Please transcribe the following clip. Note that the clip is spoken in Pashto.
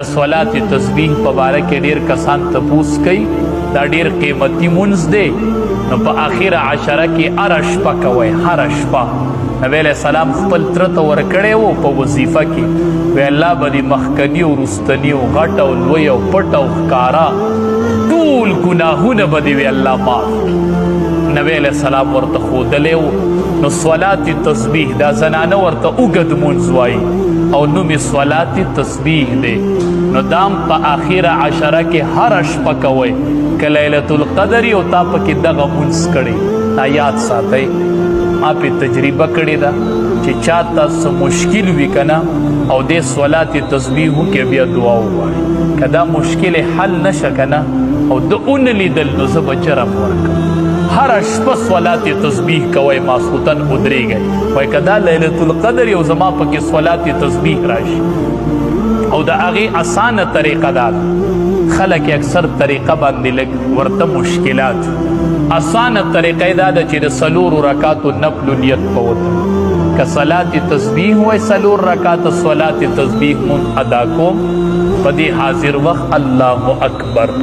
صلات تسبیح په باره کې ډیر کسان تپوس کوي دا ډیر قیمتي مونځ دی نو په آخره عشره کې هره شپه کوئ هره شپه نبی علیه السلام خپل تره ته ورکړی و په وظیفه کې وی الله به دې مخکني او وروستني او غټ او لوی او پټ او ښکاره ټول ګناهونه به دې وی الله معاف کړي نبی علیه السلام ورته ښودلی و نو صلات تسبیح دا زنانه ورته اوږد مونځ وایي او نوم صلات تسبیح دی نو دام په آخره عشره کې هر شپه کوئ که لیلة القدر او تا پکې دغه مونځ کړی دا یاد ساتئ ما پې تجربه کړې ده چې چاته څه مشکل وي که نه او دې صلات تسبیح وکړي بیا دعا وغواړي که دا مشکل حل نشه که نه او د ونه لیدل نو زه به جرم ورکړم هر شپه صلات تسبیح کوئ ماسخوتن ودرېږئ وایي که دا لیلة القدر یو زما پکې صلات تسبیح راشي او د هغې اسانه طریقه دا ده خلک اکثر طریقه باندې لږ ورته مشکلات اسانه طریقه دا ده چې د څلورو رکاتو نفلو نیت په وته که صلات تسبیح وایي څلور رکاته صلات تسبیح مونږ ادا کوم په دې حاضر وخت الله اکبر